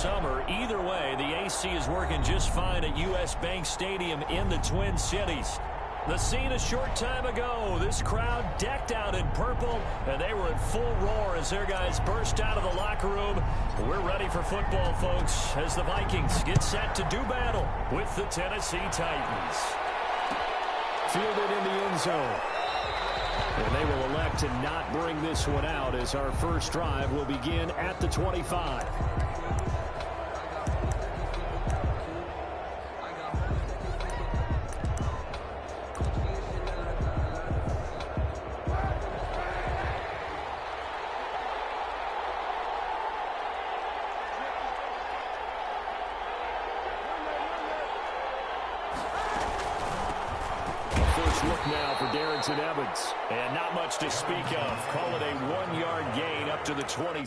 summer. Either way, the AC is working just fine at U.S. Bank Stadium in the Twin Cities. The scene a short time ago, this crowd decked out in purple, and they were in full roar as their guys burst out of the locker room. We're ready for football, folks, as the Vikings get set to do battle with the Tennessee Titans. Fielded in the end zone. And they will elect to not bring this one out as our first drive will begin at the 25. Look now for Darrington Evans. And not much to speak of. Call it a 1-yard gain up to the 20.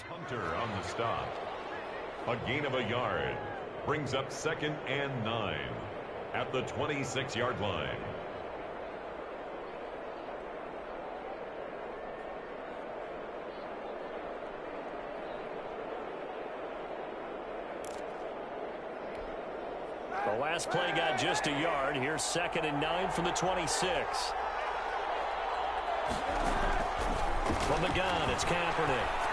Hunter on the stop. A gain of a yard. Brings up 2nd and 9 at the 26-yard line. The last play got just a yard. Here's 2nd and 9 from the 26. From the gun, it's Kaepernick.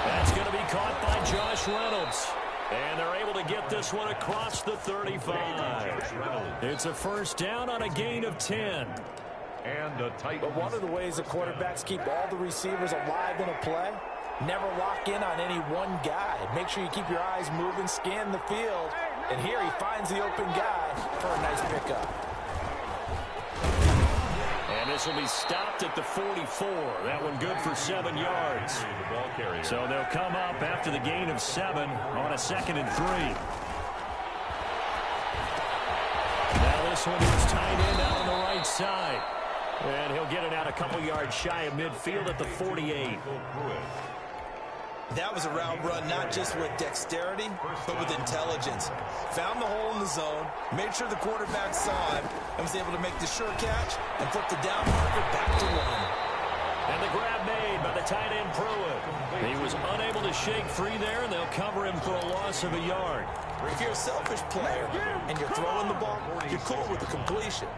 That's going to be caught by Josh Reynolds. And they're able to get this one across the 35. It's a first down on a gain of 10. And the Titans. But one of the ways the quarterbacks keep all the receivers alive in a play, never lock in on any one guy. Make sure you keep your eyes moving, scan the field. And here he finds the open guy for a nice pickup. And this will be stopped at the 44. That one good for 7 yards. So they'll come up after the gain of 7 on a 2nd and 3. Now this one is tight end out on the right side. And he'll get it out a couple yards shy of midfield at the 48. That was a route run not just with dexterity, but with intelligence. Found the hole in the zone, made sure the quarterback saw him, and was able to make the sure catch and flip the down marker back to 1. And the grab made by the tight end Pruitt. He was unable to shake free there, and they'll cover him for a loss of a yard. If you're a selfish player and you're throwing the ball, you're cool with the completion.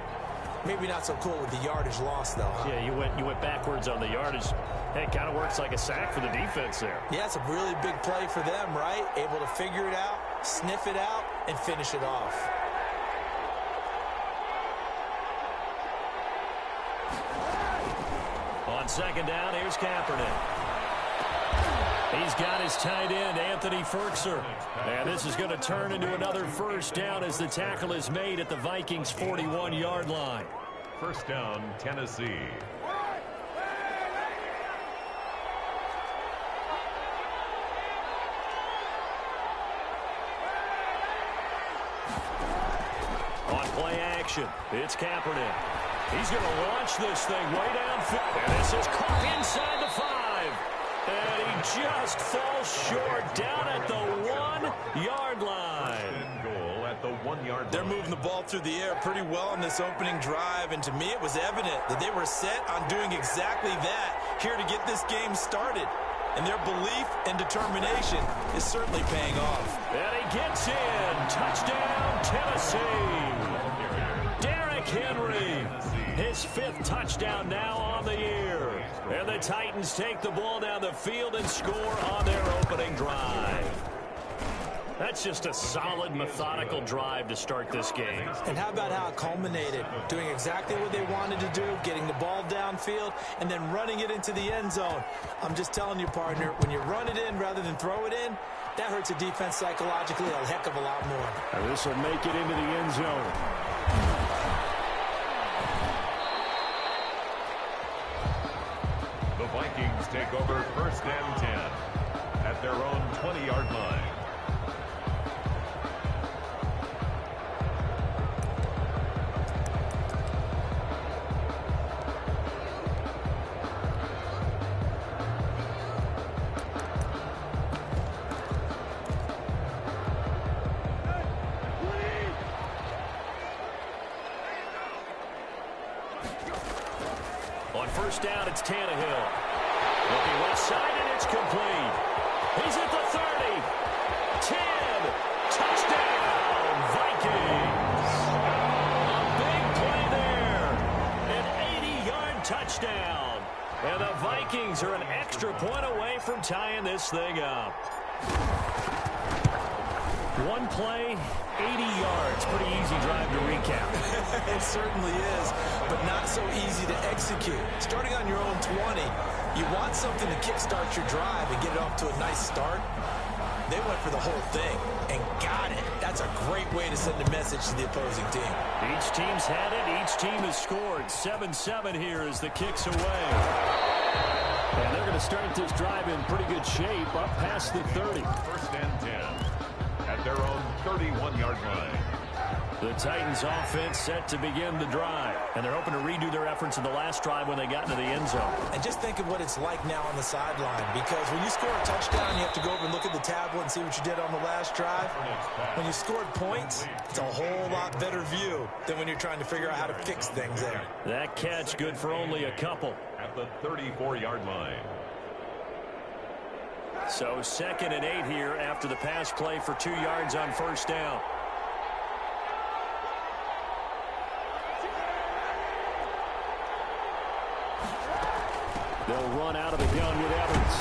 Maybe not so cool with the yardage loss, though. Huh? Yeah, you went backwards on the yardage. Hey, it kind of works like a sack for the defense there. Yeah, it's a really big play for them, right? Able to figure it out, sniff it out, and finish it off. On 2nd down, here's Kaepernick. He's got his tight end, Anthony Ferkser. And this is going to turn into another first down as the tackle is made at the Vikings' 41-yard line. First down, Tennessee. On play action, it's Kaepernick. He's going to launch this thing way downfield. And this is caught inside the 5. And he just falls short down at the 1-yard line. Goal at the 1-yard line. They're moving the ball through the air pretty well in this opening drive, and to me it was evident that they were set on doing exactly that here to get this game started. And their belief and determination is certainly paying off. And he gets in. Touchdown, Tennessee. Derrick Henry, his 5th touchdown now on the year. And the Titans take the ball down the field and score on their opening drive. That's just a solid, methodical drive to start this game. And how about how it culminated? Doing exactly what they wanted to do, getting the ball downfield, and then running it into the end zone. I'm just telling you, partner, when you run it in rather than throw it in, that hurts a defense psychologically a heck of a lot more. And this will make it into the end zone. The Vikings take over first and 10 at their own 20-yard line. First down, it's Tannehill. Looking left side, and it's complete. He's at the 30. 10. Touchdown, Vikings. A big play there. An 80-yard touchdown. And the Vikings are an extra point away from tying this thing up. One play, 80 yards. Pretty easy drive to recap. It certainly is, but not so easy to execute. Starting on your own 20, you want something to kickstart your drive and get it off to a nice start. They went for the whole thing and got it. That's a great way to send a message to the opposing team. Each team's had it. Each team has scored. 7-7 here as the kick's away. And they're going to start this drive in pretty good shape up past the 30. First and 10 at their own 31-yard line. The Titans offense set to begin the drive. And they're hoping to redo their efforts in the last drive when they got into the end zone. And just think of what it's like now on the sideline. Because when you score a touchdown, you have to go over and look at the tablet and see what you did on the last drive. When you scored points, it's a whole lot better view than when you're trying to figure out how to fix things there. That catch good for only a couple. At the 34-yard line. So 2nd and 8 here after the pass play for 2 yards on first down. They'll run out of the gun with Evans.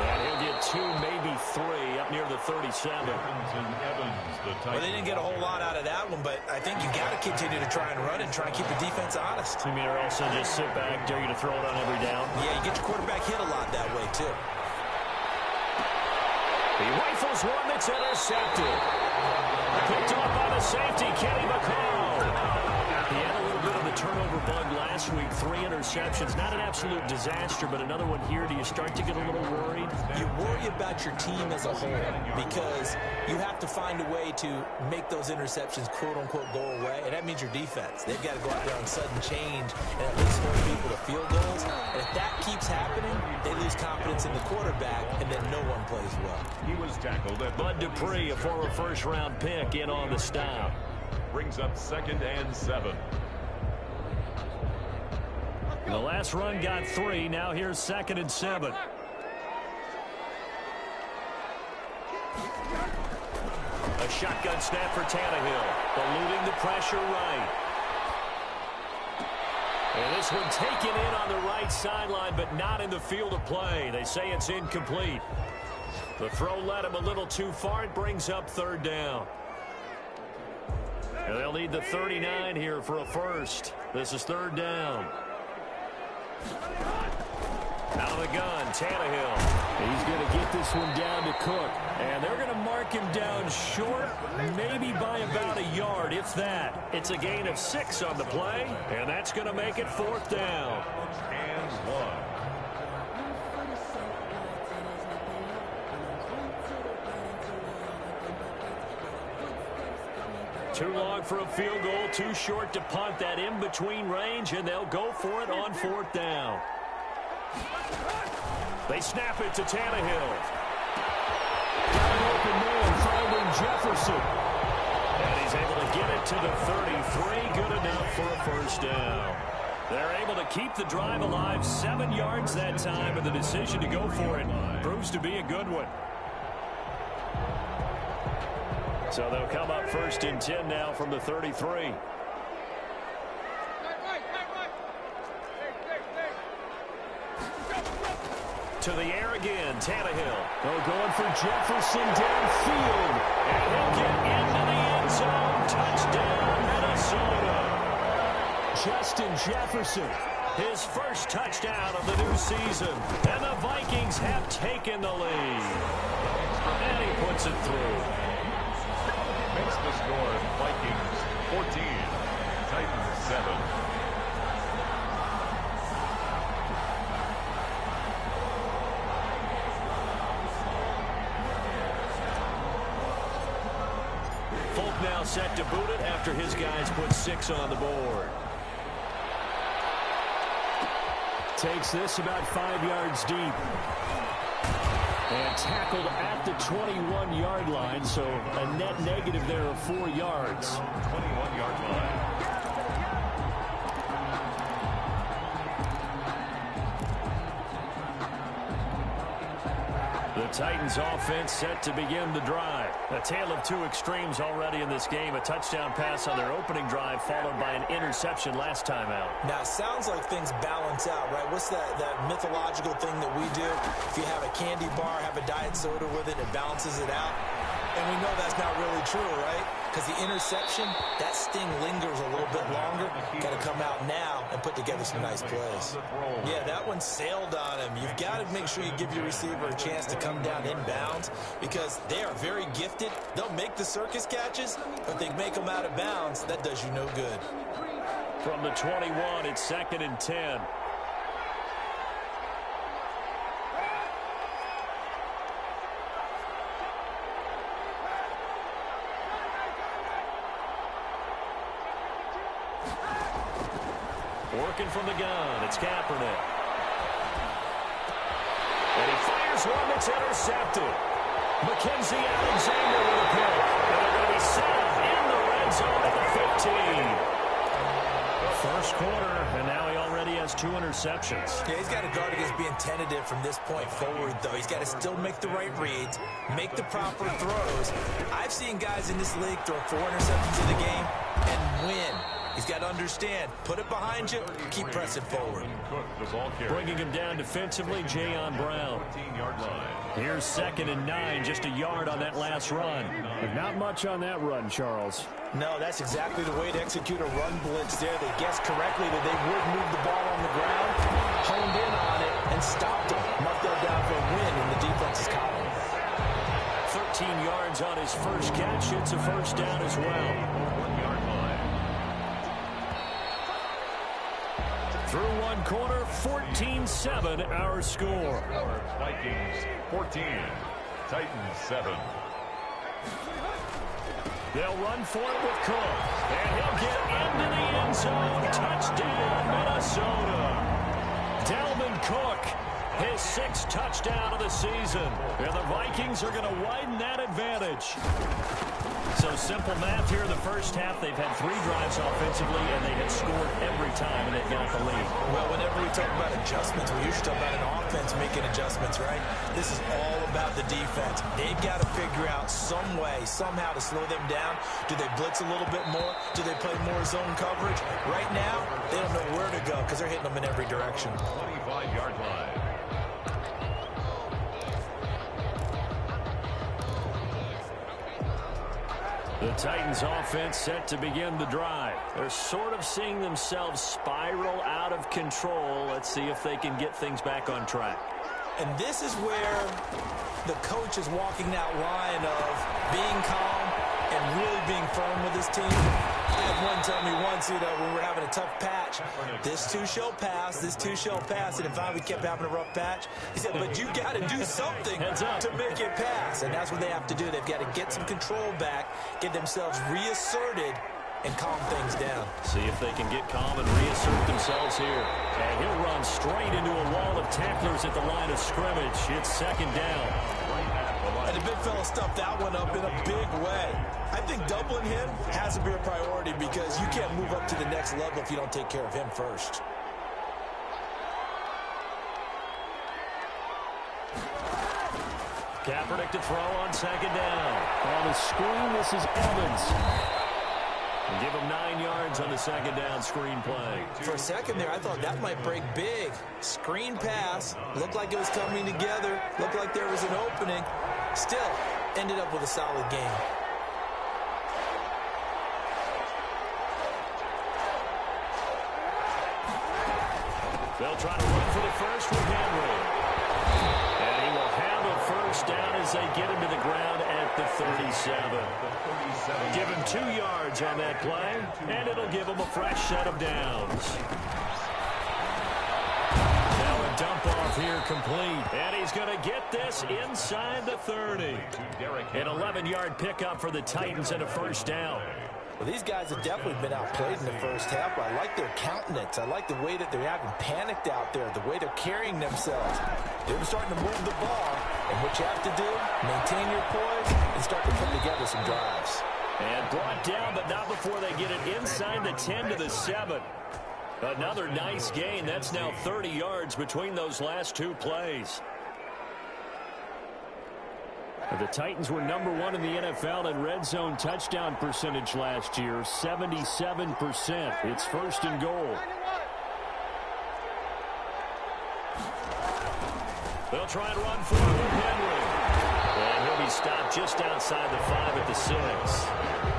And he'll get 2, maybe 3 up near the 37. Well, they didn't get a whole lot out of that one, but I think you got to continue to try and run and try and keep the defense honest. You mean, or also just sit back, dare you to throw it on every down? Yeah, you get your quarterback hit a lot that way, too. He rifles one that's intercepted. Picked off by the safety, Kenny McCall. He had a little bit of the turnover bug last week. 3 interceptions. Not an absolute disaster, but another one here. Do you start to get a little worried? You worry about your team as a whole because you have to find a way to make those interceptions, quote-unquote, go away, and that means your defense. They've got to go out there on sudden change and at least hold people to field goals. And if that keeps happening, they lose confidence in the quarterback, and then no one plays well. He was tackled at Bud Dupree, a former first-round pick, in on the stop. Brings up 2nd and 7. The last run got 3. Now here's 2nd and 7. A shotgun snap for Tannehill. Eluding the pressure right. And this one taken in on the right sideline, but not in the field of play. They say it's incomplete. The throw led him a little too far. It brings up 3rd down. And they'll need the 39 here for a first. This is 3rd down. Out of the gun, Tannehill. He's going to get this one down to Cook. And they're going to mark him down short, maybe by about a yard, if that. It's a gain of 6 on the play, and that's going to make it 4th down. And 1. Too long for a field goal, too short to punt. That in-between range, and they'll go for it on 4th down. They snap it to Tannehill. Got an open man finding Jefferson. And he's able to get it to the 33. Good enough for a 1st down. They're able to keep the drive alive, 7 yards that time, and the decision to go for it proves to be a good one. So they'll come up 1st and 10 now from the 33. To the air again, Tannehill. Oh, going for Jefferson downfield. And he'll get into the end zone. Touchdown, Minnesota. Justin Jefferson. His first touchdown of the new season. And the Vikings have taken the lead. And he puts it through. Makes the score Vikings 14, Titans 7. Folk now set to boot it after his guys put 6 on the board. Takes this about 5 yards deep. And tackled at the 21-yard line, so a net negative there of 4 yards. 21-yard line. The Titans offense set to begin the drive. A tale of 2 extremes already in this game. A touchdown pass on their opening drive followed by an interception last time out. Now, it sounds like things balance out, right? What's that mythological thing that we do? If you have a candy bar, have a diet soda with it, it balances it out. And we know that's not really true, right? Because the interception, that sting lingers a little bit longer. Got to come out now and put together some nice plays. Yeah, that one sailed on him. You've got to make sure you give your receiver a chance to come down inbounds because they are very gifted. They'll make the circus catches, but they make them out of bounds. That does you no good. From the 21, it's 2nd and 10. Working from the gun, it's Kaepernick. And he fires one that's intercepted. Mackenzie Alexander with a pick. And they're going to be set up in the red zone at the 15. First quarter, and now he already has 2 interceptions. Yeah, he's got to guard against being tentative from this point forward, though. He's got to still make the right reads, make the proper throws. I've seen guys in this league throw 4 interceptions in the game and win. He's got to understand, put it behind you, keep pressing forward. Bringing him down defensively, Jayon Brown. Here's 2nd and 9, just a yard on that last run. But not much on that run, Charles. No, that's exactly the way to execute a run blitz there. They guessed correctly that they would move the ball on the ground, honed in on it, and stopped them. Marked that down for a win in the defense's column. 13 yards on his first catch. It's a 1st down as well. Through one quarter, 14-7 our score. Vikings 14, Titans 7. They'll run for it with Cook. And he'll get into the end zone. Touchdown, Minnesota. Dalvin Cook, his 6th touchdown of the season. And the Vikings are going to widen that advantage. So simple math here in the first half. They've had 3 drives offensively, and they had scored every time, and they've got the lead. Well, whenever we talk about adjustments, we usually talk about an offense making adjustments, right? This is all about the defense. They've got to figure out some way, somehow to slow them down. Do they blitz a little bit more? Do they play more zone coverage? Right now, they don't know where to go because they're hitting them in every direction. 25-yard line. The The Titans offense set to begin the drive. They're sort of seeing themselves spiral out of control. Let's see if they can get things back on track. And this is where the coach is walking that line of being calm and really being firm with his team. I had one tell me once, when we're having a tough patch, this too shall pass, this too shall pass. And if we kept having a rough patch, he said, but you got to do something to make it pass. And that's what they have to do. They've got to get some control back, get themselves reasserted, and calm things down. See if they can get calm and reassert themselves here. And he'll run straight into a wall of tacklers at the line of scrimmage. It's second down. And the big fella stuffed that one up in a big way. I think doubling him has to be a priority because you can't move up to the next level if you don't take care of him first. Kaepernick to throw on second down. On the screen, this is Evans. And give him 9 yards on the second down screen play. For a second there, I thought that might break big. Screen pass. Looked like it was coming together. Looked like there was an opening. Still, ended up with a solid game. They'll try to run for the first with Henry. And he will have a first down as they get him to the ground at the 37. Give him 2 yards on that play, and it'll give him a fresh set of downs. Now a dump off here complete, and he's going to get this inside the 30. An 11-yard pickup for the Titans and a first down. Well, these guys have definitely been outplayed in the first half, but I like their countenance. I like the way that they're having panicked out there, the way they're carrying themselves. They're starting to move the ball, and what you have to do, maintain your poise and start to put together some drives. And brought down, but not before they get it inside the 10 to the 7. Another nice gain. That's now 30 yards between those last 2 plays. The Titans were number 1 in the NFL in red zone touchdown percentage last year, 77%. It's first and goal. They'll try and run for it with Henry. And he'll be stopped just outside the 5 at the 6.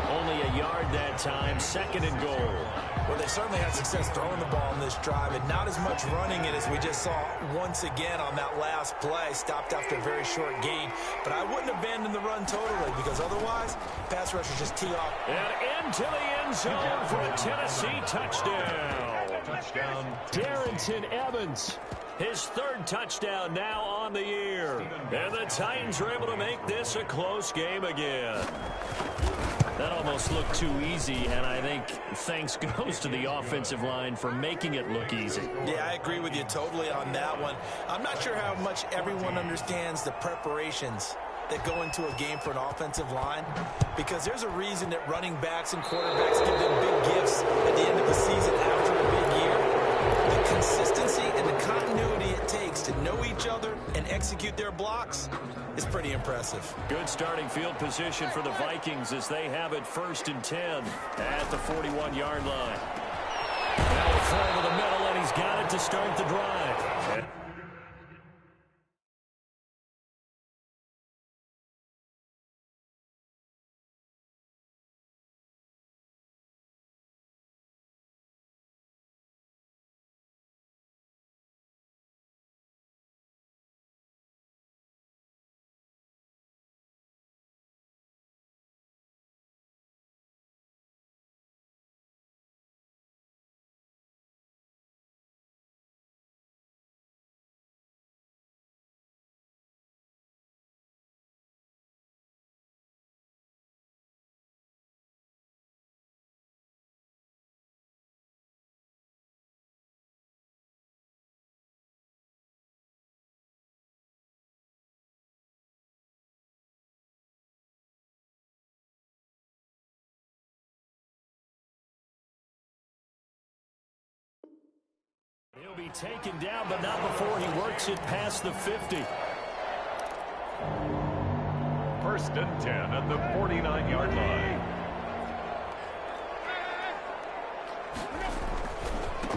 Only a yard that time, second and goal. Well, they certainly had success throwing the ball in this drive, and not as much running it as we just saw once again on that last play. Stopped after a very short gain. But I wouldn't abandon the run totally because otherwise, pass rushers just tee off. And into the end zone for a Tennessee touchdown. Darrington Evans. His 3rd touchdown now on the year. And the Titans are able to make this a close game again. That almost looked too easy, and I think thanks goes to the offensive line for making it look easy. Yeah, I agree with you totally on that one. I'm not sure how much everyone understands the preparations that go into a game for an offensive line, because there's a reason that running backs and quarterbacks give them big gifts at the end of the season after a big year. The consistency and the continuity it takes to know each other and execute their blocks is pretty impressive. Good starting field position for the Vikings as they have it 1st and 10 at the 41-yard line. Now a throw to the middle, and he's got it to start the drive. He'll be taken down, but not before he works it past the 50. 1st and 10 at the 49-yard line.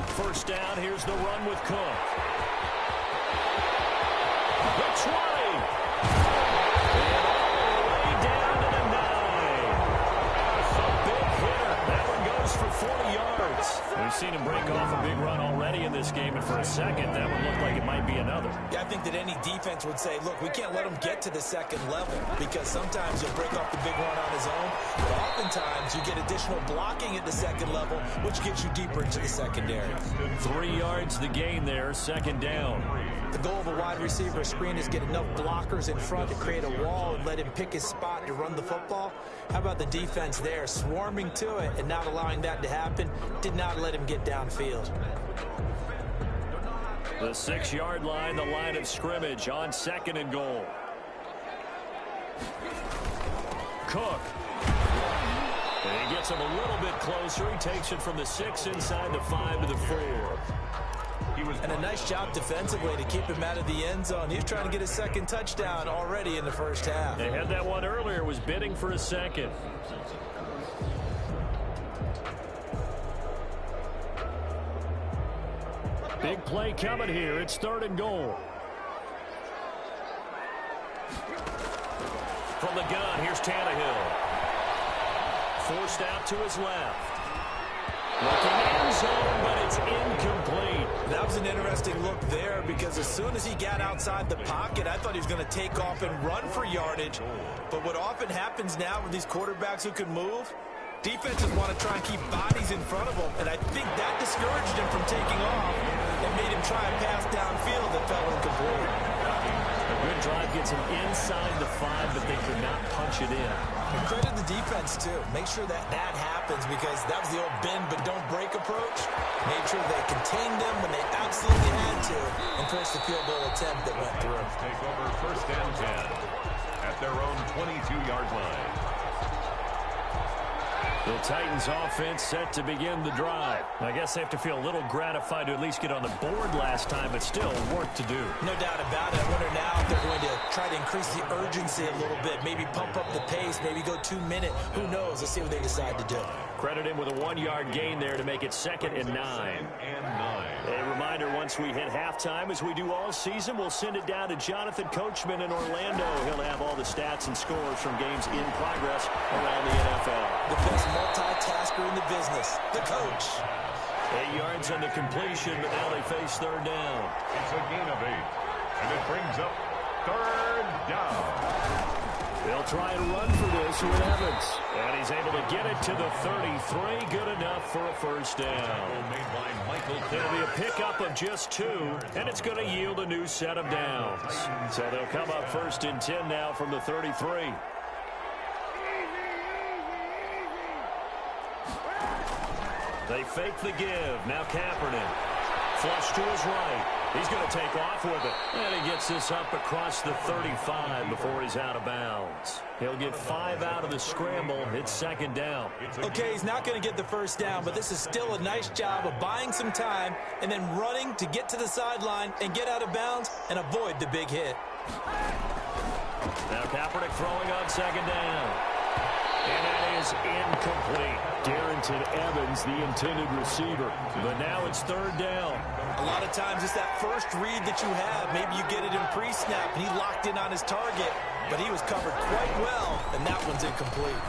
First down, here's the run with Cook. The 20. And all the way down to the 9. seen him break off a big run already in this game, and for a second, that would look like it might be another. Yeah, I think that any defense would say, look, we can't let him get to the second level, because sometimes he'll break off the big run on his own, but oftentimes you get additional blocking at the second level, which gets you deeper into the secondary. 3 yards the gain there, second down. The goal of a wide receiver screen is get enough blockers in front to create a wall and let him pick his spot to run the football. How about the defense there, swarming to it and not allowing that to happen? Did not let him get downfield. The 6-yard line, the line of scrimmage on second and goal. Cook. And he gets him a little bit closer. He takes it from the 6 inside the 5 to the 4. And a nice job defensively to keep him out of the end zone. He was trying to get his second touchdown already in the first half. They had that one earlier, was bidding for a second. Big play coming here. It's third and goal. From the gun, here's Tannehill. Forced out to his left. Looking end zone, but it's incomplete. That was an interesting look there because as soon as he got outside the pocket, I thought he was going to take off and run for yardage. But what often happens now with these quarterbacks who can move, defenses want to try and keep bodies in front of them, and I think that discouraged him from taking off and made him try a pass downfield that fell incomplete. A good drive gets him inside the 5, but they could not punch it in. And credit the defense, too. Make sure that that happens because that was the old bend but don't break approach. Made sure they contained them when they absolutely had to and forced the field goal attempt that went through. Take over first and 10 at their own 22-yard line. The Titans offense set to begin the drive. I guess they have to feel a little gratified to at least get on the board last time, but still work to do. No doubt about it. I wonder now if they're going to try to increase the urgency a little bit, maybe pump up the pace, maybe go 2 minute. Who knows? Let's see what they decide to do. Credit him with a 1-yard gain there to make it 2nd and 9. A reminder, once we hit halftime, as we do all season, we'll send it down to Jonathan Coachman in Orlando. He'll have all the stats and scores from games in progress around the NFL. The best multitasker in the business, the coach. 8 yards on the completion, but now they face third down. It's a gain of 8, and it brings up third down. They'll try and run for this with Evans. And he's able to get it to the 33. Good enough for a first down. Made by Michael. It'll be a pickup of just 2, and it's going to yield a new set of downs. So they'll come up first and 10 now from the 33. They fake the give. Now Kaepernick. Flush to his right. He's going to take off with it. And he gets this up across the 35 before he's out of bounds. He'll get 5 out of the scramble. It's second down. Okay, he's not going to get the first down, but this is still a nice job of buying some time and then running to get to the sideline and get out of bounds and avoid the big hit. Now Kaepernick throwing on second down. And that is incomplete. Darrington Evans, the intended receiver. But now it's third down. A lot of times it's that first read that you have. Maybe you get it in pre-snap, and he locked in on his target, but he was covered quite well, and that one's incomplete.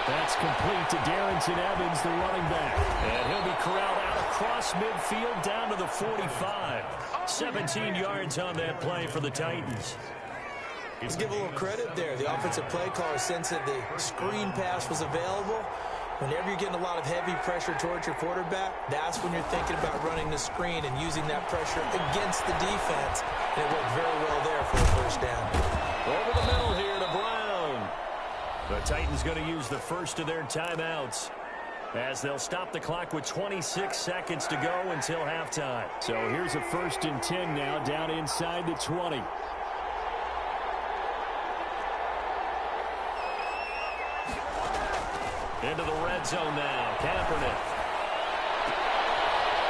That's complete to Darrington Evans, the running back. And he'll be corralled out across midfield down to the 45. 17 yards on that play for the Titans. Let's give a little credit there. The offensive play caller sensed that the screen pass was available. Whenever you're getting a lot of heavy pressure towards your quarterback, that's when you're thinking about running the screen and using that pressure against the defense. And it worked very well there for a first down. Over the middle here to Brown. The Titans going to use the first of their timeouts as they'll stop the clock with 26 seconds to go until halftime. So here's a 1st and 10 now down inside the 20. Into the red zone now. Kaepernick.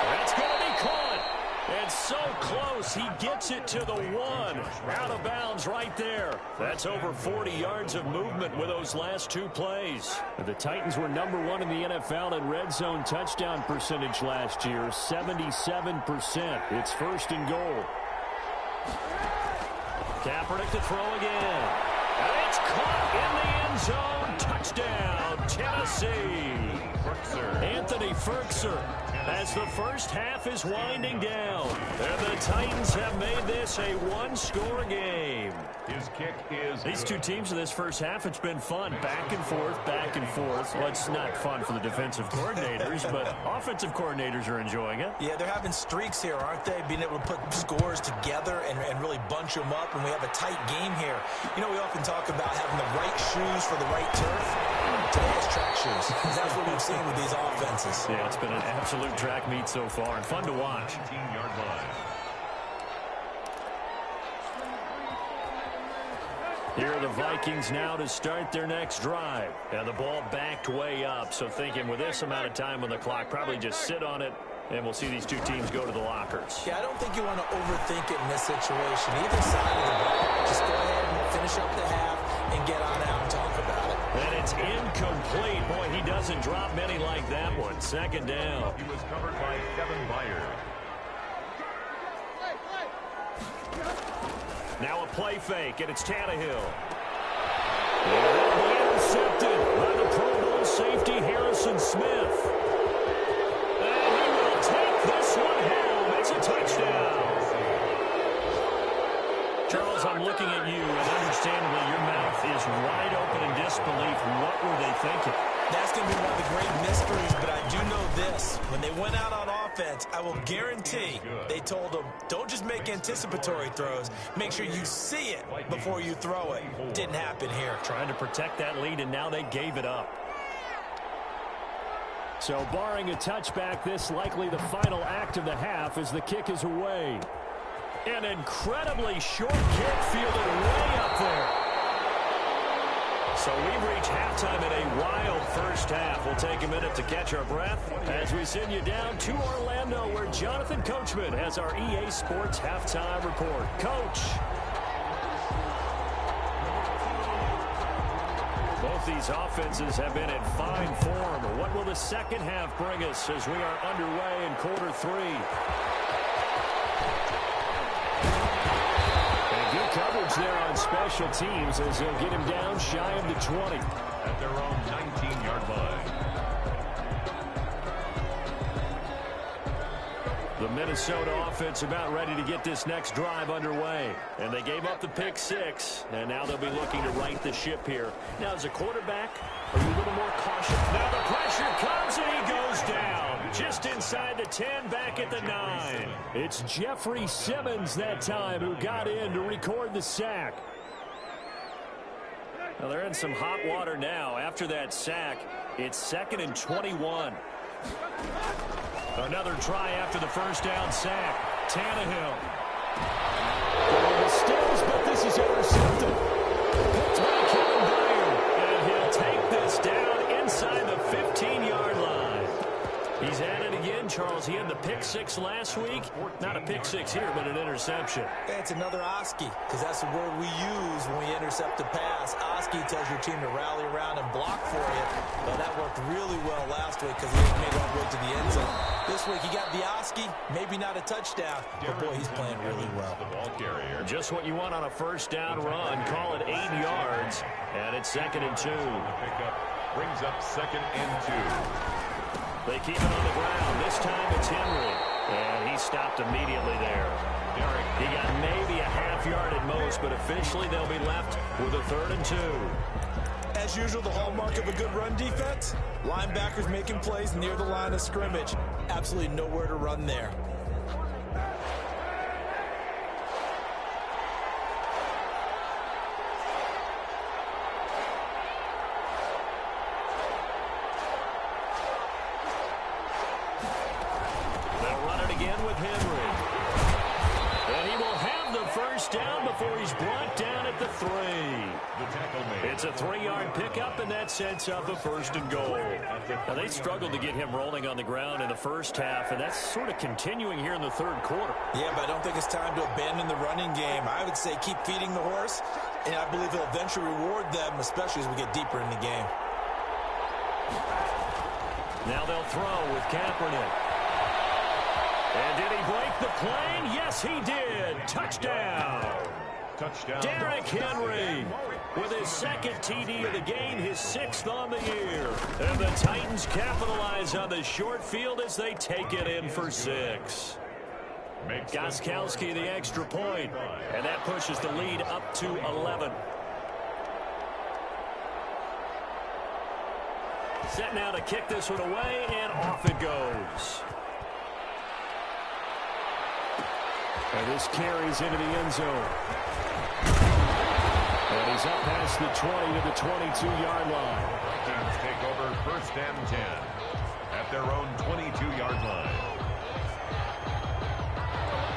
That's going to be caught. And so close. He gets it to the 1. Out of bounds right there. That's over 40 yards of movement with those last 2 plays. The Titans were number 1 in the NFL in red zone touchdown percentage last year. 77%. It's 1st and goal. Kaepernick to throw again. And it's caught in the end zone. Touchdown, Tennessee. Anthony Ferkser, as the first half is winding down. And the Titans have made this a one-score game. His kick is These two teams in this first half, it's been fun. Back and forth, back and forth. Well, it's not fun for the defensive coordinators, but offensive coordinators are enjoying it. Yeah, they're having streaks here, aren't they? Being able to put scores together and really bunch them up, and we have a tight game here. You know, we often talk about having the right shoes for the right turf. Today it's track shoes. That's what we've seen with these offenses. Yeah, it's been an absolute track meet so far and fun to watch. 19-yard line. Here are the Vikings now to start their next drive. And the ball backed way up, so thinking with this amount of time on the clock, probably just sit on it, and we'll see these two teams go to the lockers. Yeah, I don't think you want to overthink it in this situation. Either side of the ball, just go ahead and finish up the half and get on out and talk about it. And it's incomplete. Boy, he doesn't drop many like that one. Second down. He was covered by Kevin Byard. Now a play fake, and it's Tannehill. And it'll be intercepted by the Pro Bowl safety Harrison Smith. And he will take this one home. It's a touchdown. Charles, I'm looking at you, and understandably your mouth is wide open in disbelief. What were they thinking? That's going to be one of the great mysteries, but I do know this. When they went out on offense, I will guarantee they told them, don't just make anticipatory throws. Make sure you see it before you throw it. Didn't happen here. Trying to protect that lead, and now they gave it up. So barring a touchback, this likely the final act of the half as the kick is away. An incredibly short kick fielded way up there. So we've reached halftime in a wild first half. We'll take a minute to catch our breath as we send you down to Orlando, where Jonathan Coachman has our EA Sports halftime report. Coach. Both these offenses have been in fine form. What will the second half bring us as we are underway in quarter three? Good coverage there on special teams as they'll get him down shy of the 20. At their own 19-yard line. The Minnesota offense about ready to get this next drive underway. And they gave up the pick six, and now they'll be looking to right the ship here. Now, as a quarterback, are you a little more cautious? Now the pressure comes, and he goes down. Just inside the 10, back at the 9. It's Jeffrey Simmons that time who got in to record the sack. Well, they're in some hot water now. After that sack, it's 2nd and 21. Another try after the first down sack. Tannehill. The stills, but this is intercepted. Picked by Kevin Byard. And he'll take this down inside the 15-yard line. He's at it again, Charles. He had the pick six last week. Not a pick six here, but an interception. It's another Oski, because that's the word we use when we intercept a pass. Oski tells your team to rally around and block for you. But that worked really well last week because he made it all the way to the end zone. This week he got the Oski, maybe not a touchdown, but boy, he's playing really well. The ball carrier. Just what you want on a first down run. Call it 8 yards, and it's 2nd and 2. The pickup brings up 2nd and 2. They keep it on the ground. This time it's Henry. And he stopped immediately there. He got maybe a half yard at most, but officially they'll be left with a 3rd and 2. As usual, the hallmark of a good run defense, linebackers making plays near the line of scrimmage. Absolutely nowhere to run there. It's a 3-yard pickup, and that sets up a 1st and goal. Now, they struggled to get him rolling on the ground in the first half, and that's sort of continuing here in the 3rd quarter. Yeah, but I don't think it's time to abandon the running game. I would say keep feeding the horse, and I believe he'll eventually reward them, especially as we get deeper in the game. Now they'll throw with Kaepernick. And did he break the plane? Yes, he did. Touchdown. Touchdown. Derrick Henry. with his second TD of the game, his 6th on the year. And the Titans capitalize on the short field as they take it in for 6. Gostkowski the extra point, and that pushes the lead up to 11. Set now to kick this one away, and off it goes. And this carries into the end zone. And he's up past the 20 to the 22-yard line. Vikings take over 1st and 10 at their own 22-yard line.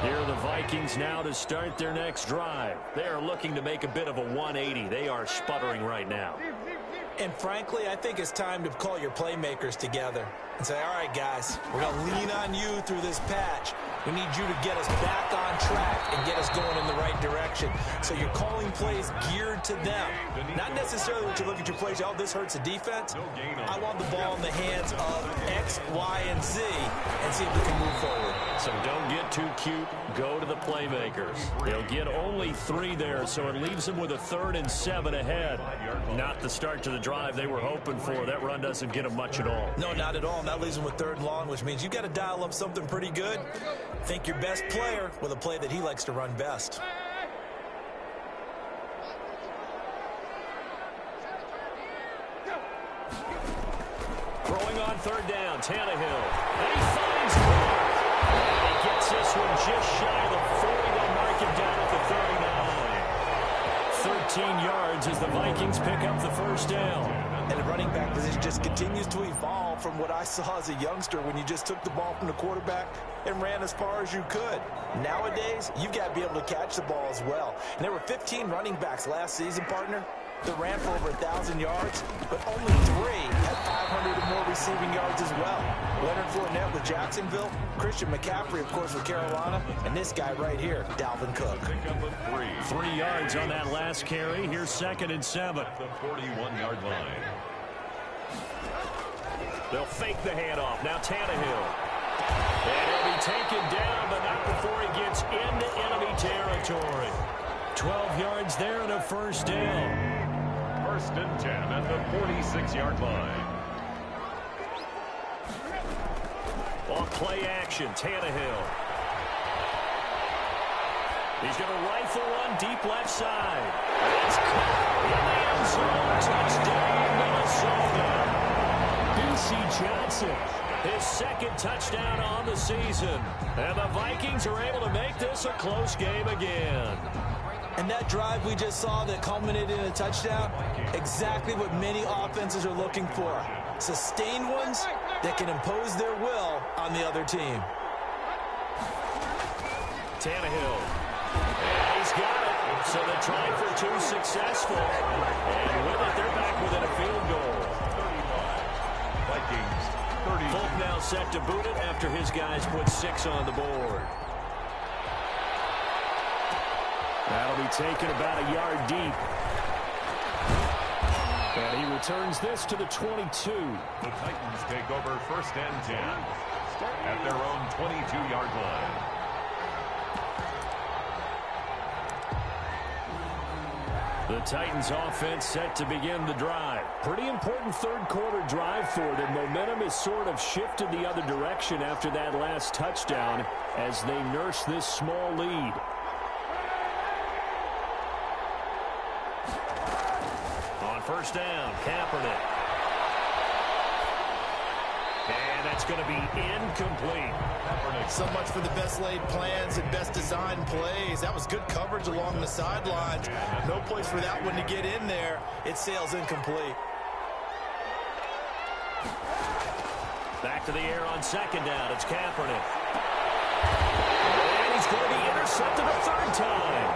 Here are the Vikings now to start their next drive. They are looking to make a bit of a 180. They are sputtering right now. And frankly, I think it's time to call your playmakers together and say, all right, guys, we're going to lean on you through this patch. We need you to get us back on track and get us going in the right direction. So you're calling plays geared to them. Not necessarily what you look at your plays, oh, this hurts the defense. I want the ball in the hands of X, Y, and Z and see if we can move forward. So don't get too cute. Go to the playmakers. They'll get only 3 there, so it leaves them with a 3rd and 7 ahead. Not the start to the drive they were hoping for. That run doesn't get them much at all. No, not at all. And that leaves them with 3rd and long, which means you got to dial up something pretty good. Think your best player with a play that he likes to run best. Throwing on 3rd down, Tannehill. And he finds Cook. And he gets this one just shy of the 40. They'll mark him down at the 39. 13 yards as the Vikings pick up the 1st down. And the running back position just continues to evolve from what I saw as a youngster when you just took the ball from the quarterback and ran as far as you could. Nowadays, you've got to be able to catch the ball as well. And there were 15 running backs last season, partner, that ran for over 1,000 yards, but only 3 had 500 or more receiving yards as well. Leonard Fournette with Jacksonville, Christian McCaffrey, of course, with Carolina, and this guy right here, Dalvin Cook. 3 yards on that last carry. Here's 2nd and 7. The 41-yard line. They'll fake the handoff. Now Tannehill. And he'll be taken down, but not before he gets into enemy territory. 12 yards there and a 1st down. 1st and 10 at the 46-yard line. On play action, Tannehill. He's going to rifle one deep left side. It's caught in the end zone. Touchdown, Minnesota. Deucey Johnson, his 2nd touchdown on the season. And the Vikings are able to make this a close game again. And that drive we just saw that culminated in a touchdown, exactly what many offenses are looking for. Sustained ones that can impose their will on the other team. Tannehill. And he's got it. So the try for 2 successful. And with it, they're back within a field goal. Vikings 30. Folk now set to boot it after his guys put 6 on the board. That'll be taken about a yard deep. And he returns this to the 22. The Titans take over 1st and 10 at their own 22-yard line. The Titans offense set to begin the drive. Pretty important 3rd quarter drive for them. Momentum has sort of shifted the other direction after that last touchdown as they nurse this small lead. On 1st down, Kaepernick. And that's going to be incomplete. So much for the best laid plans and best designed plays. That was good coverage along the sidelines. No place for that one to get in there. It sails incomplete. Back to the air on 2nd down. It's Kaepernick. And he's going to be intercepted a 3rd time.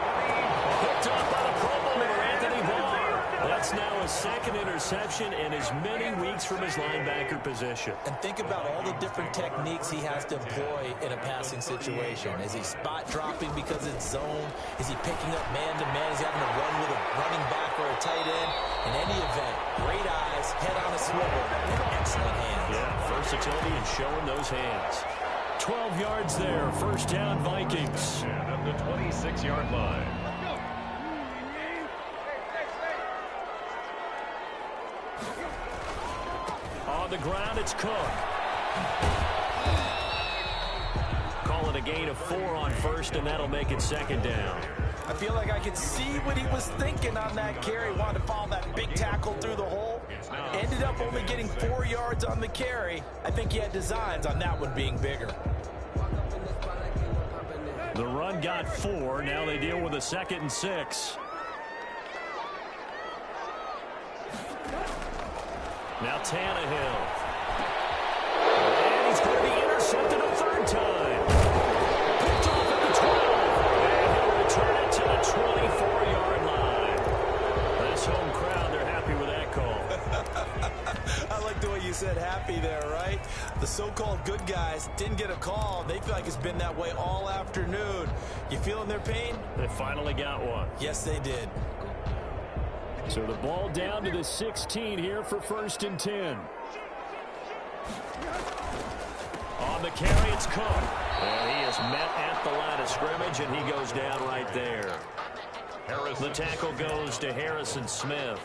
Picked up by the Pro Bowler, Anthony Barr. That's now his 2nd interception in as many weeks from his linebacker position. And think about all the different techniques he has to employ in a passing situation. Is he spot dropping because it's zone? Is he picking up man-to-man? Is he having to run with a running back or a tight end? In any event, great eyes, head on a swivel, and excellent hands. Yeah, versatility and showing those hands. 12 yards there, 1st down Vikings. And at the 26-yard line. On the ground, it's Cook. Call it a gain of 4 on first, and that'll make it second down. I feel like I could see what he was thinking on that carry. Wanted to follow that big tackle through the hole. Ended up only getting 4 yards on the carry. I think he had designs on that one being bigger. The run got 4. Now they deal with a 2nd and 6. Now Tannehill. And he's going to be intercepted a 3rd time. Picked off at the 12. And he'll return it to the 24-yard line. This home crowd, they're happy with that call. I like the way you said happy there, right? The so-called good guys didn't get a call. They feel like it's been that way all afternoon. You feeling their pain? They finally got one. Yes, they did. So the ball down to the 16 here for 1st and 10. On the carry, it's Cook. And he is met at the line of scrimmage, and he goes down right there. The tackle goes to Harrison Smith.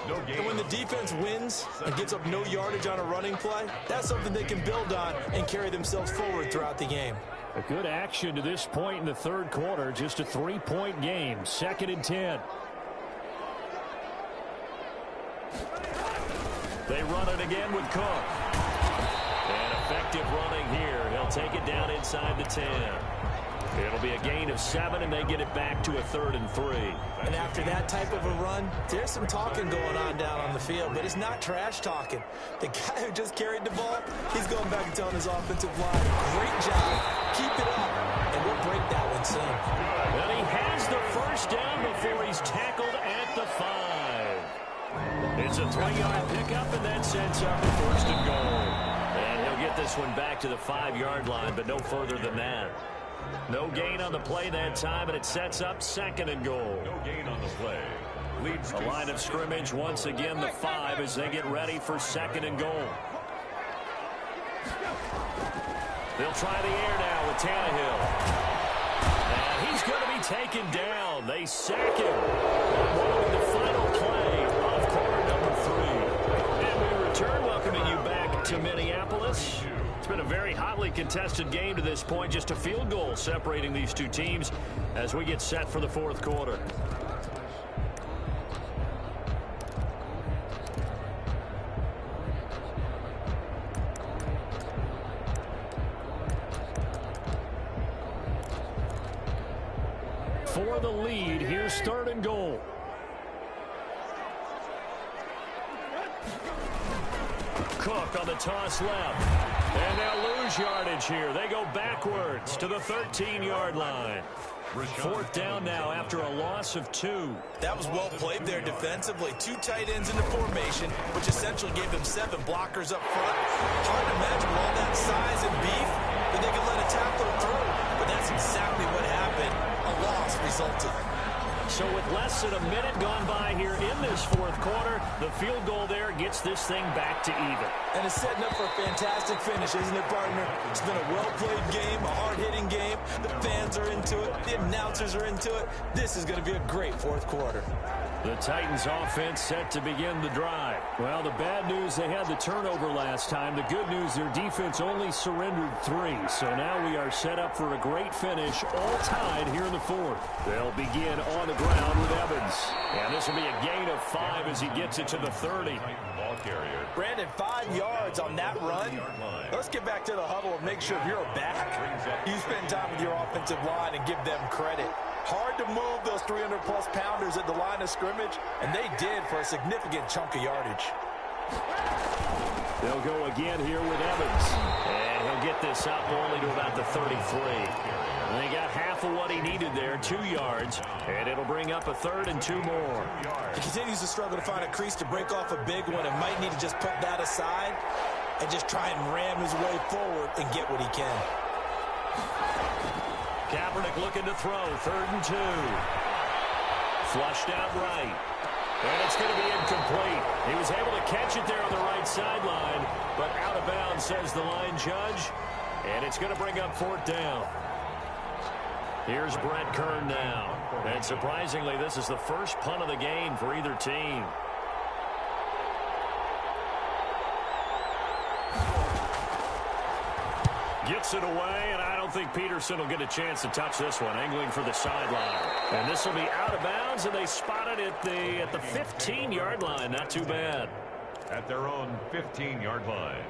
And when the defense wins and gets up no yardage on a running play, that's something they can build on and carry themselves forward throughout the game. A good action to this point in the 3rd quarter. Just a 3-point game. 2nd and 10. They run it again with Cook. And effective running here. He'll take it down inside the 10. It'll be a gain of 7, and they get it back to a 3rd and 3. And after that type of a run, there's some talking going on down on the field, but it's not trash talking. The guy who just carried the ball, he's going back and telling his offensive line, great job, keep it up, and we'll break that one soon. And he has the 1st down before he's tackled at the 5. It's a 3-yard pickup, and that sets up a 1st and goal. And he'll get this one back to the 5-yard line, but no further than that. No gain on the play that time, and it sets up 2nd and goal. No gain on the play. Leads The line of scrimmage, once again, the 5 as they get ready for 2nd and goal. They'll try the air now with Tannehill. And he's going to be taken down. They sack him. Following the final play of quarter number 3. And we return, welcoming you back to Minneapolis. It's been a very hotly contested game to this point. Just a field goal separating these two teams as we get set for the 4th quarter. For the lead, here's 3rd and goal. Cook on the toss left. And they'll lose yardage here. They go backwards to the 13-yard line. 4th down now after a loss of 2. That was well played there defensively. 2 tight ends in the formation, which essentially gave them 7 blockers up front. Hard to imagine with all that size and beef that they could let a tackler through. But that's exactly what happened. A loss resulted. So with less than a minute gone by here in this 4th quarter, the field goal there gets this thing back to even. And it's setting up for a fantastic finish, isn't it, partner? It's been a well-played game, a hard-hitting game. The fans are into it. The announcers are into it. This is going to be a great 4th quarter. The Titans offense set to begin the drive. Well, the bad news, they had the turnover last time. The good news, their defense only surrendered 3. So now we are set up for a great finish, all tied here in the 4th. They'll begin on the ground with Evans. And this will be a gain of 5 as he gets it to the 30. ball carrier. Brandon, 5 yards on that run. Let's get back to the huddle and make sure you're back. You spend time with your offensive line and give them credit. Hard to move those 300-plus pounders at the line of scrimmage, and they did for a significant chunk of yardage. They'll go again here with Evans. And he'll get this up only to about the 33. And they got half of what he needed there, 2 yards, and it'll bring up a 3rd and 2 more. He continues to struggle to find a crease to break off a big one and might need to just put that aside and just try and ram his way forward and get what he can. Kaepernick looking to throw, 3rd and 2. Flushed out right. And it's going to be incomplete. He was able to catch it there on the right sideline, but out of bounds, says the line judge. And it's going to bring up 4th down. Here's Brett Kern now. And surprisingly, this is the first punt of the game for either team. Gets it away, and I don't think Peterson will get a chance to touch this one. Angling for the sideline. And this will be out of bounds, and they spot it at the 15-yard line. Not too bad. At their own 15-yard line.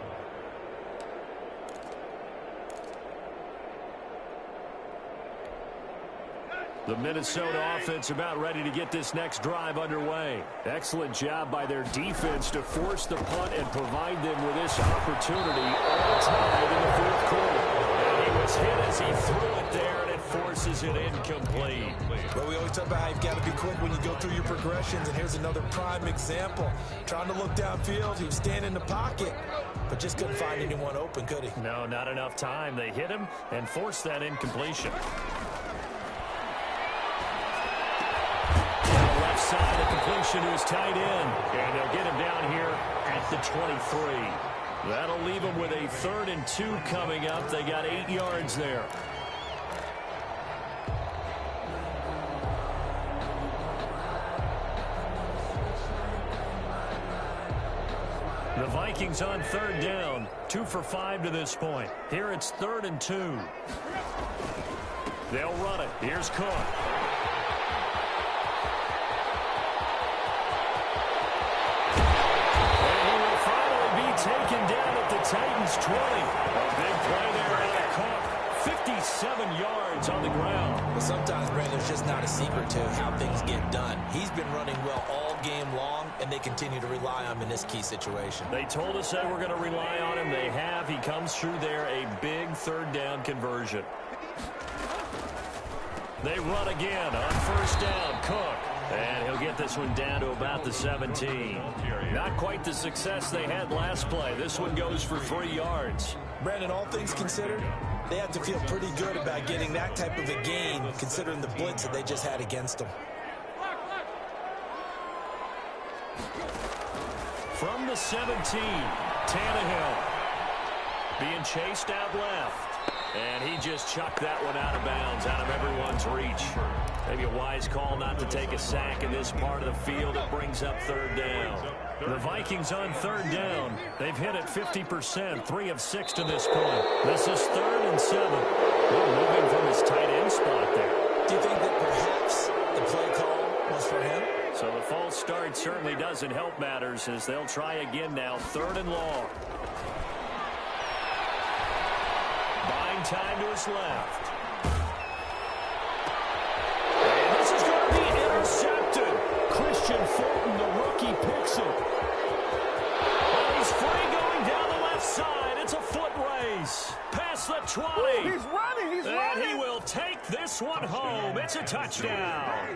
The Minnesota offense about ready to get this next drive underway. Excellent job by their defense to force the punt and provide them with this opportunity all tied in the fourth quarter. And he was hit as he threw it there, and it forces it incomplete. Well, we always talk about how you've got to be quick when you go through your progressions, and here's another prime example. Trying to look downfield, he was standing in the pocket, but just couldn't find anyone open, could he? No, not enough time. They hit him and forced that incompletion. Side, the completion to his tight end, and they'll get him down here at the 23. That'll leave him with a 3rd and 2 coming up. They got 8 yards there. The Vikings on 3rd down, 2 for 5 to this point. Here it's 3rd and 2. They'll run it. Here's Cook. Taken down at the Titans' 20. A big play there out of Cook. 57 yards on the ground. But sometimes, Brandon, there's just not a secret to how things get done. He's been running well all game long, and they continue to rely on him in this key situation. They told us they were going to rely on him. They have. He comes through there, a big 3rd down conversion. They run again on 1st down. Cook. And he'll get this one down to about the 17. Not quite the success they had last play. This one goes for 3 yards. Brandon, all things considered, they have to feel pretty good about getting that type of a gain, considering the blitz that they just had against them. From the 17, Tannehill being chased out left. And he just chucked that one out of bounds, out of everyone's reach. Maybe a wise call not to take a sack in this part of the field. It brings up 3rd down. The Vikings on 3rd down. They've hit it 50%, 3 of 6 to this point. This is 3rd and 7. They're moving from his tight end spot there. Do you think that perhaps the play call was for him? So the false start certainly doesn't help matters as they'll try again now, 3rd and long. Time to his left. And this is going to be intercepted. Christian Fulton, the rookie, picks it. And he's free going down the left side. It's a foot race. Past the 20. Ooh, he's running. And he will take this one home. It's a touchdown.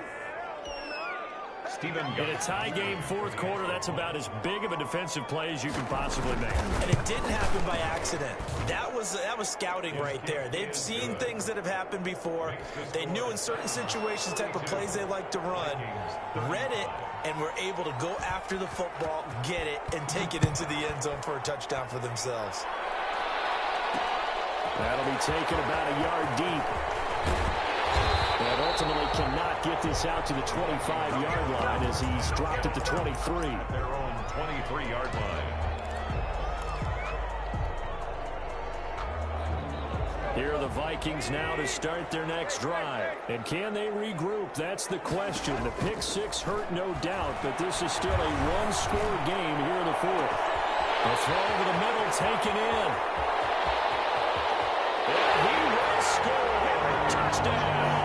In a tie game 4th quarter, that's about as big of a defensive play as you can possibly make. And it didn't happen by accident. That was scouting right there. They've seen things that have happened before. They knew in certain situations type of plays they like to run, read it, and were able to go after the football, get it, and take it into the end zone for a touchdown for themselves. That'll be taken about a yard deep. And ultimately cannot get this out to the 25-yard line as he's dropped at the 23. Their own 23-yard line. Here are the Vikings now to start their next drive. And can they regroup? That's the question. The pick 6 hurt, no doubt, but this is still a one-score game here in the 4th. The throw over the middle taken in. And he will score. Touchdown.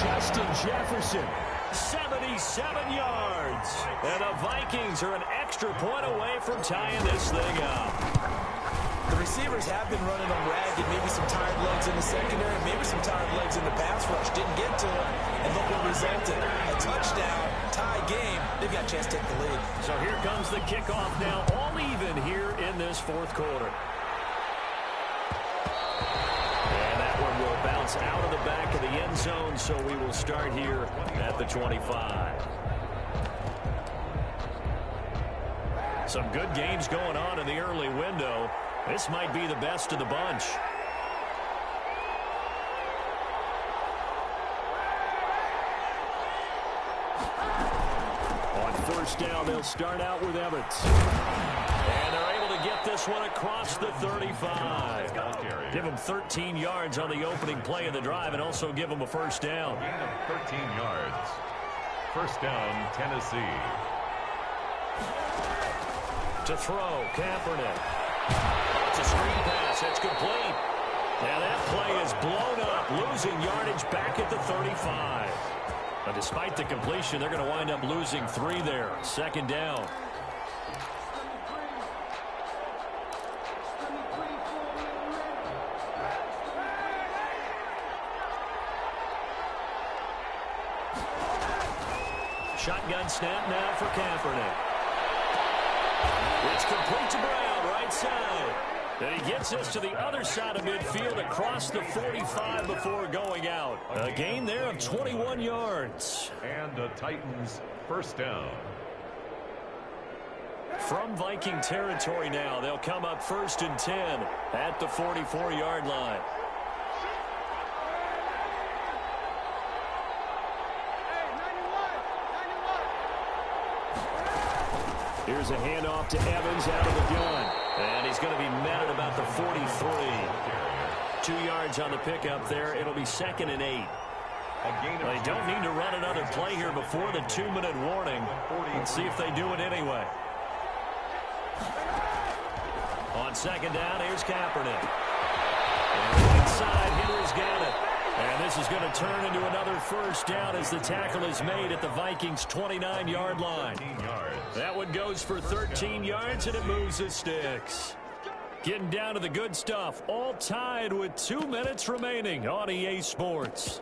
Justin Jefferson, 77 yards. And the Vikings are an extra point away from tying this thing up. The receivers have been running them ragged, maybe some tired legs in the secondary, maybe some tired legs in the pass rush. Didn't get to it, and look what resulted. A touchdown, tie game. They've got a chance to take the lead. So here comes the kickoff now, all even here in this 4th quarter. Will bounce out of the back of the end zone, so we will start here at the 25. Some good games going on in the early window. This might be the best of the bunch. On 1st down, they'll start out with Evans. And they're able to get get this one across the 35. Give him 13 yards on the opening play of the drive and also give him a first down. Gain of 13 yards. First down, Tennessee. To throw, Kaepernick. It's a screen pass. It's complete. Now that play is blown up, losing yardage back at the 35. But despite the completion, they're going to wind up losing 3 there. Second down. Shotgun snap now for Kaepernick. It's complete to Brown, right side. And he gets this to the other side of midfield across the 45 before going out. A gain there of 21 yards. And the Titans first down. From Viking territory now, they'll come up 1st and 10 at the 44-yard line. Here's a handoff to Evans out of the gun. And he's going to be met at about the 43. 2 yards on the pickup there. It'll be 2nd and 8. They don't need to run another play here before the 2-minute warning. Let's see if they do it anyway. On 2nd down, here's Kaepernick. And right side, Henry's got it. And this is going to turn into another first down as the tackle is made at the Vikings' 29-yard line. That one goes for 13 yards, and it moves the sticks. Getting down to the good stuff, all tied with 2 minutes remaining on EA Sports.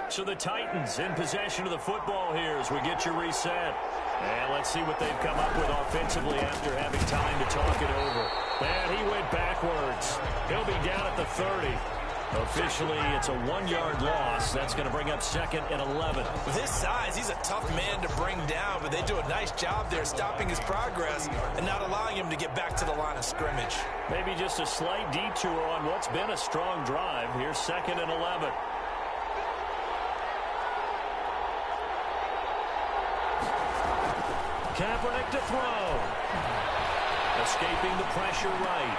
So the Titans in possession of the football here as we get you reset. And let's see what they've come up with offensively after having time to talk it over. And he went backwards. He'll be down at the 30. Officially, it's a 1-yard loss. That's going to bring up 2nd and 11. With his size, he's a tough man to bring down, but they do a nice job there stopping his progress and not allowing him to get back to the line of scrimmage. Maybe just a slight detour on what's been a strong drive. Here's 2nd and 11. Kaepernick to throw. Escaping the pressure right.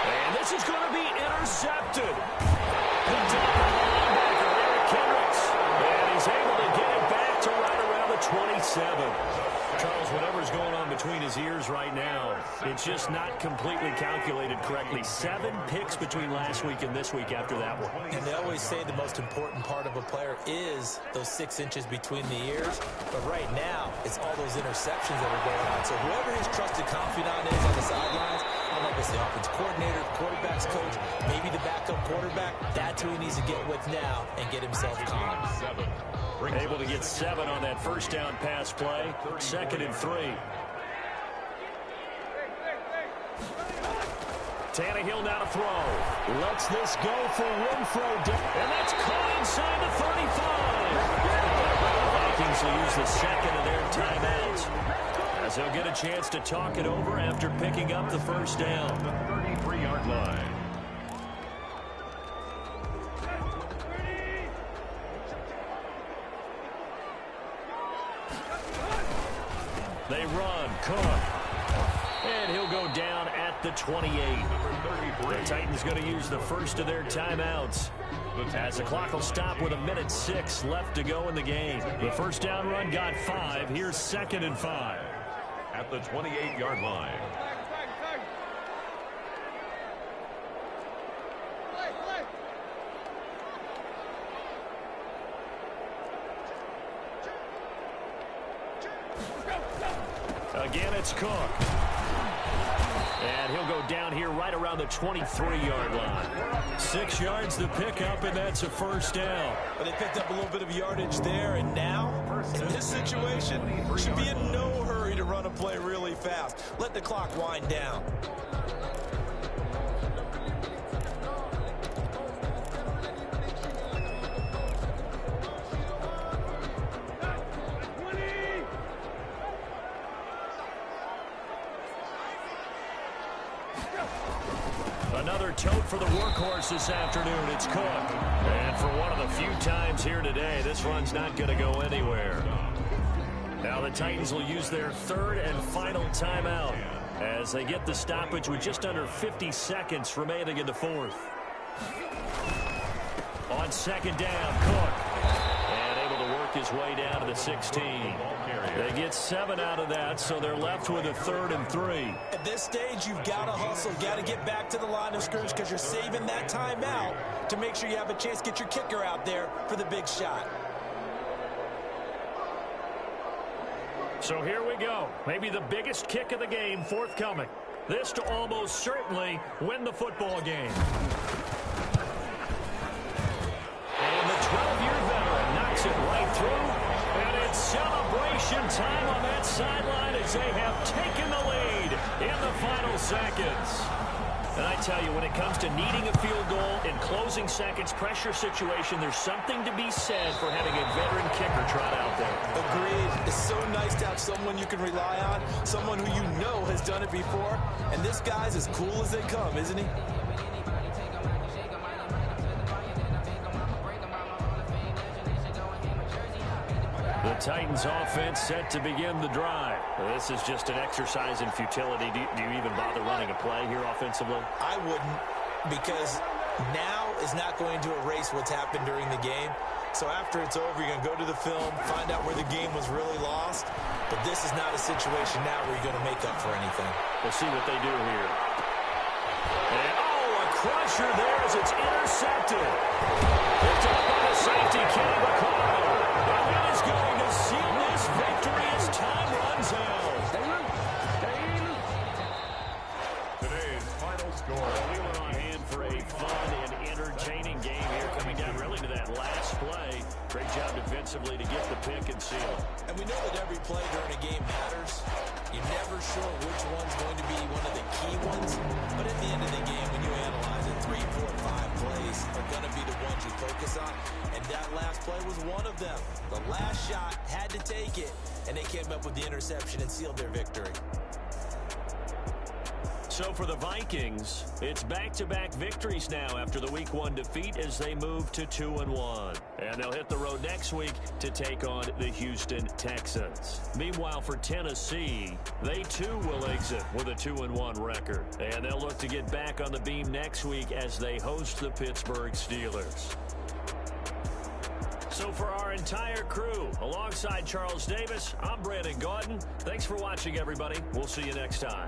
And this is going to be intercepted. Picked up by the linebacker, Eric Kendricks. And he's able to get it back to right around the 27. Charles, whatever's going on between his ears right now, it's just not completely calculated correctly. 7 picks between last week and this week after that one. And they always say the most important part of a player is those 6 inches between the ears. But right now, it's all those interceptions that are going on. So whoever his trusted confidant is on the sidelines, I don't know if it's the offense coordinator, the quarterback's coach, maybe the backup quarterback, that's who he needs to get with now and get himself calm. Able to get 7 on that first down pass play. 2nd and 3. Tannehill now to throw. Lets this go for Renfro. And that's caught inside the 35. The Vikings will use the 2nd of their timeouts, as they'll get a chance to talk it over after picking up the first down. The 33-yard line. They run, Cook. And he'll go down at the 28. The Titans going to use the first of their timeouts, as the clock will stop with 1:06 left to go in the game. The first down run got 5. Here's 2nd and 5. At the 28-yard line. Again, it's Cook. And he'll go down here right around the 23-yard line. 6 yards to pick up, and that's a first down. But they picked up a little bit of yardage there, and now, in this situation, should be in no hurry to run a play really fast. Let the clock wind down. Another tote for the workhorse this afternoon. It's Cook. And for one of the few times here today, this run's not going to go anywhere. Now the Titans will use their third and final timeout as they get the stoppage with just under 50 seconds remaining in the fourth. On second down, Cook. And able to work his way down to the 16. They get 7 out of that, so they're left with a 3rd and 3. At this stage, you've got to hustle, got to get back to the line of scrimmage because you're saving that timeout to make sure you have a chance to get your kicker out there for the big shot. So here we go. Maybe the biggest kick of the game forthcoming. This to almost certainly win the football game. And the 12-year veteran knocks it right through. And it's celebration time on that sideline as they have taken the lead in the final seconds. And I tell you, when it comes to needing a field goal in closing seconds, pressure situation, there's something to be said for having a veteran kicker trot out there. Agreed. It's so nice to have someone you can rely on, someone who you know has done it before. And this guy's as cool as they come, isn't he? The Titans offense set to begin the drive. This is just an exercise in futility. Do you even bother running a play here offensively? I wouldn't, because now is not going to erase what's happened during the game. So after it's over, you're going to go to the film, find out where the game was really lost. But this is not a situation now where you're going to make up for anything. We'll see what they do here. And, a crusher there as it's intercepted. Picked up by the safety, Kenny McCall. And that is going to seal this victory as time runs out. Today's final score. Well, we were on hand for a fun and entertaining game here, coming down really to that last play. Great job defensively to get the pick and seal. And we know that every play during a game matters. You're never sure which one's going to be one of the key ones. But at the end of the game, when you analyze it, 3, 4, 5 plays are going to be the ones you focus on. And that last play was one of them. The last shot had to take it, and they came up with the interception and sealed their victory. So for the Vikings, it's back-to-back victories now after the Week 1 defeat as they move to 2-1. And they'll hit the road next week to take on the Houston Texans. Meanwhile, for Tennessee, they too will exit with a 2-1 record. And they'll look to get back on the beam next week as they host the Pittsburgh Steelers. So for our entire crew, alongside Charles Davis, I'm Brandon Gaudin. Thanks for watching, everybody. We'll see you next time.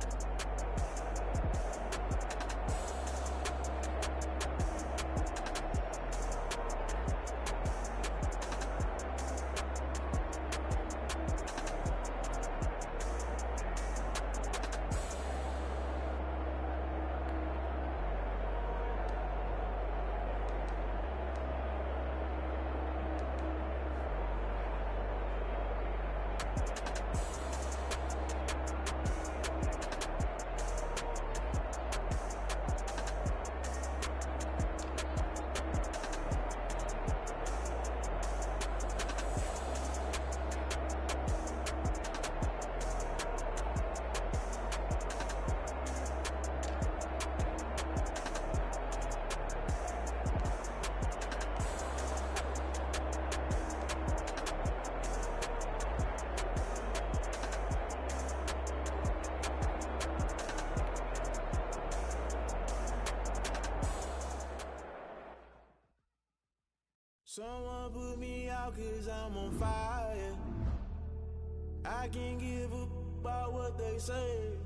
Someone put me out 'cause I'm on fire. I can't give up about what they say.